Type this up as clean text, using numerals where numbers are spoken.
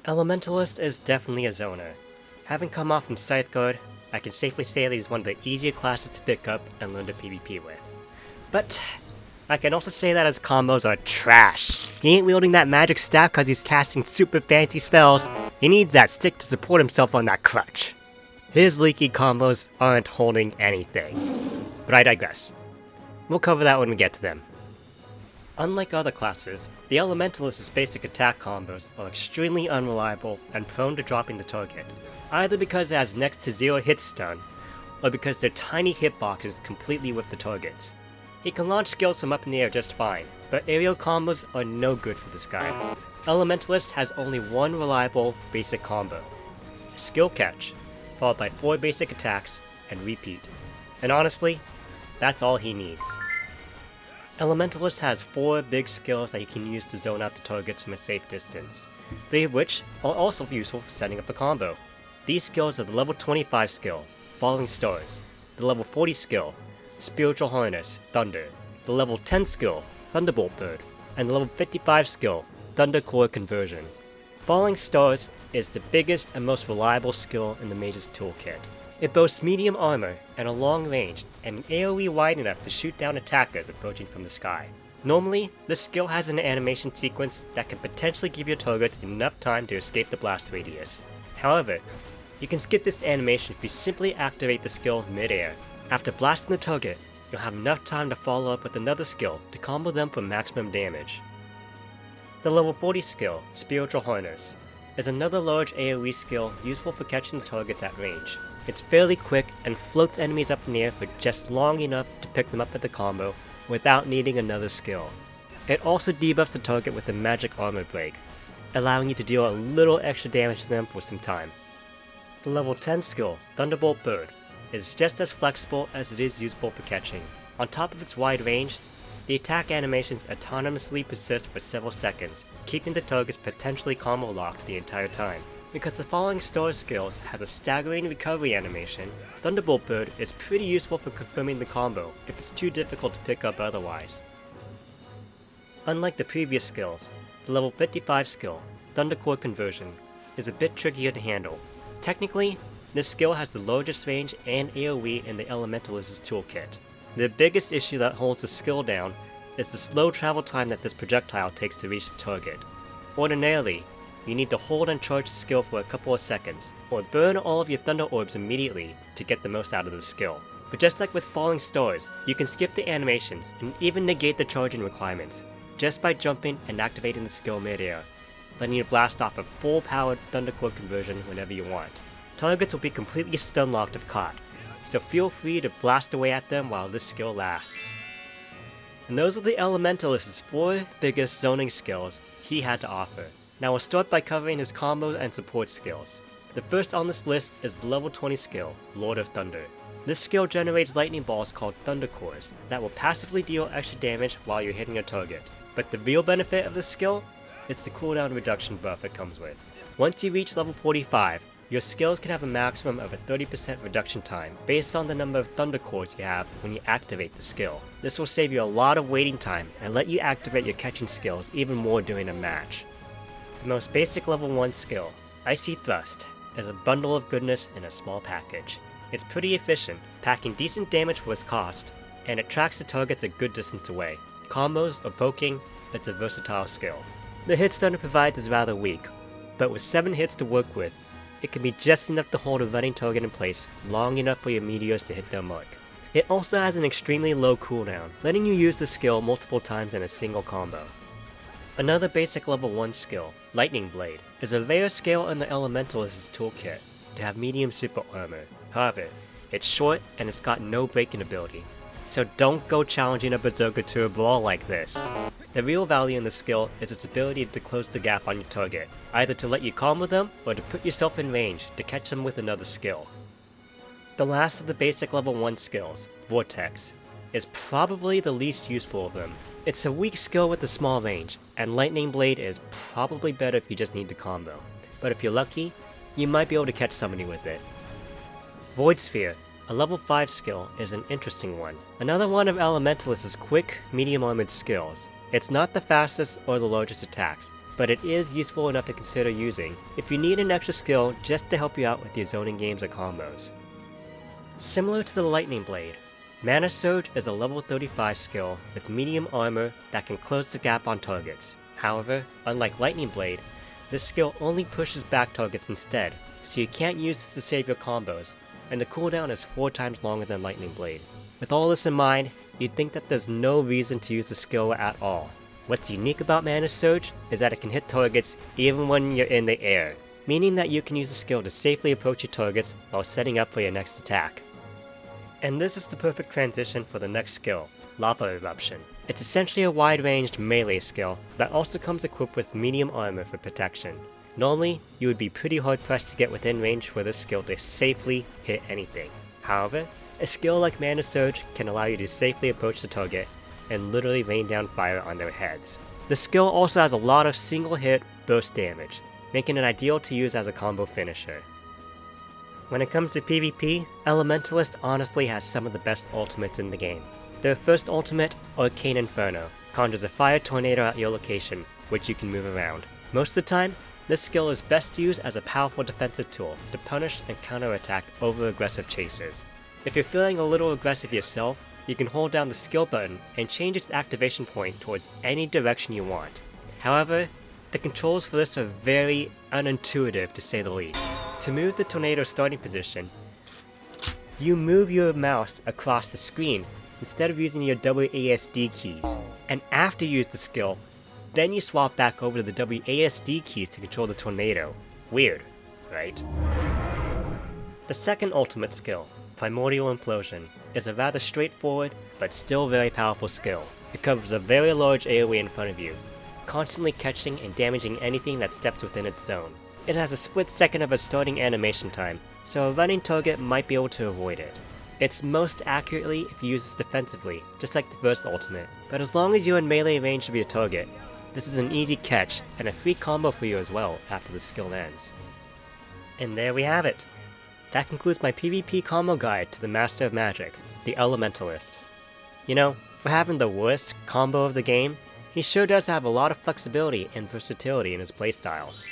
Elementalist is definitely a zoner. Having come off from Scythe Guard, I can safely say that he's one of the easier classes to pick up and learn to PvP with. But I can also say that his combos are trash. He ain't wielding that magic staff cause he's casting super fancy spells. He needs that stick to support himself on that crutch. His leaky combos aren't holding anything. But I digress. We'll cover that when we get to them. Unlike other classes, the Elementalist's basic attack combos are extremely unreliable and prone to dropping the target, either because it has next to zero hit stun, or because their tiny hitboxes completely whip the targets. He can launch skills from up in the air just fine, but aerial combos are no good for this guy. Elementalist has only one reliable basic combo, a skill catch, followed by 4 basic attacks, and repeat. And honestly, that's all he needs. Elementalist has 4 big skills that he can use to zone out the targets from a safe distance, 3 of which are also useful for setting up a combo. These skills are the level 25 skill, Falling Stars, the level 40 skill, Spiritual Harness, Thunder, the level 10 skill, Thunderbolt Bird, and the level 55 skill, Thundercore Conversion. Falling Stars is the biggest and most reliable skill in the Mage's toolkit. It boasts medium armor and a long range, and an AoE wide enough to shoot down attackers approaching from the sky. Normally, this skill has an animation sequence that can potentially give your targets enough time to escape the blast radius. However, you can skip this animation if you simply activate the skill mid-air. After blasting the target, you'll have enough time to follow up with another skill to combo them for maximum damage. The level 40 skill, Spiritual Harness, is another large AoE skill useful for catching the targets at range. It's fairly quick and floats enemies up in the air for just long enough to pick them up with the combo without needing another skill. It also debuffs the target with a magic armor break, allowing you to deal a little extra damage to them for some time. The level 10 skill, Thunderbolt Bird, is just as flexible as it is useful for catching. On top of its wide range, the attack animations autonomously persist for several seconds, keeping the targets potentially combo locked the entire time. Because the Falling Stars skills has a staggering recovery animation, Thunderbolt Bird is pretty useful for confirming the combo if it's too difficult to pick up otherwise. Unlike the previous skills, the level 55 skill, Thundercore Conversion, is a bit trickier to handle. Technically, this skill has the largest range and AoE in the Elementalist's toolkit. The biggest issue that holds the skill down is the slow travel time that this projectile takes to reach the target. Ordinarily, you need to hold and charge the skill for a couple of seconds, or burn all of your Thunder Orbs immediately to get the most out of the skill. But just like with Falling Stars, you can skip the animations and even negate the charging requirements, just by jumping and activating the skill mid-air, letting you blast off a full-powered Thundercore Conversion whenever you want. Targets will be completely stun-locked if caught, so feel free to blast away at them while this skill lasts. And those are the Elementalist's 4 biggest zoning skills he had to offer. Now we'll start by covering his combos and support skills. The first on this list is the level 20 skill, Lord of Thunder. This skill generates lightning balls called Thundercores that will passively deal extra damage while you're hitting a target. But the real benefit of this skill is the cooldown reduction buff it comes with. Once you reach level 45, your skills can have a maximum of a 30% reduction time based on the number of Thundercores you have when you activate the skill. This will save you a lot of waiting time and let you activate your catching skills even more during a match. The most basic level 1 skill, Icy Thrust, is a bundle of goodness in a small package. It's pretty efficient, packing decent damage for its cost, and it tracks the targets a good distance away. Combos or poking, it's a versatile skill. The hit stun it provides is rather weak, but with 7 hits to work with, it can be just enough to hold a running target in place long enough for your meteors to hit their mark. It also has an extremely low cooldown, letting you use the skill multiple times in a single combo. Another basic level 1 skill, Lightning Blade, is a rare skill in the Elementalist's toolkit to have medium super armor. However, it's short and it's got no breaking ability, so don't go challenging a berserker to a brawl like this. The real value in the skill is its ability to close the gap on your target, either to let you combo them or to put yourself in range to catch them with another skill. The last of the basic level 1 skills, Vortex, is probably the least useful of them. It's a weak skill with a small range, and Lightning Blade is probably better if you just need to combo, but if you're lucky, you might be able to catch somebody with it. Void Sphere, a level 5 skill, is an interesting one. Another one of Elementalist's quick, medium armored skills. It's not the fastest or the largest attacks, but it is useful enough to consider using if you need an extra skill just to help you out with your zoning games or combos. Similar to the Lightning Blade, Mana Surge is a level 35 skill with medium armor that can close the gap on targets. However, unlike Lightning Blade, this skill only pushes back targets instead, so you can't use this to save your combos, and the cooldown is 4 times longer than Lightning Blade. With all this in mind, you'd think that there's no reason to use the skill at all. What's unique about Mana Surge is that it can hit targets even when you're in the air, meaning that you can use the skill to safely approach your targets while setting up for your next attack. And this is the perfect transition for the next skill, Lava Eruption. It's essentially a wide-ranged melee skill that also comes equipped with medium armor for protection. Normally, you would be pretty hard pressed to get within range for this skill to safely hit anything. However, a skill like Mana Surge can allow you to safely approach the target and literally rain down fire on their heads. The skill also has a lot of single-hit burst damage, making it ideal to use as a combo finisher. When it comes to PvP, Elementalist honestly has some of the best ultimates in the game. Their first ultimate, Arcane Inferno, conjures a fire tornado at your location, which you can move around. Most of the time, this skill is best used as a powerful defensive tool to punish and counterattack over-aggressive chasers. If you're feeling a little aggressive yourself, you can hold down the skill button and change its activation point towards any direction you want. However, the controls for this are very unintuitive to say the least. To move the tornado starting position, you move your mouse across the screen instead of using your WASD keys. And after you use the skill, then you swap back over to the WASD keys to control the tornado. Weird, right? The second ultimate skill, Primordial Implosion, is a rather straightforward but still very powerful skill. It covers a very large AoE in front of you, constantly catching and damaging anything that steps within its zone. It has a split second of a starting animation time, so a running target might be able to avoid it. It's most accurately if you use this defensively, just like the first ultimate, but as long as you're in melee range of your target, this is an easy catch and a free combo for you as well after the skill ends. And there we have it! That concludes my PvP combo guide to the Master of Magic, the Elementalist. You know, for having the worst combo of the game, he sure does have a lot of flexibility and versatility in his playstyles.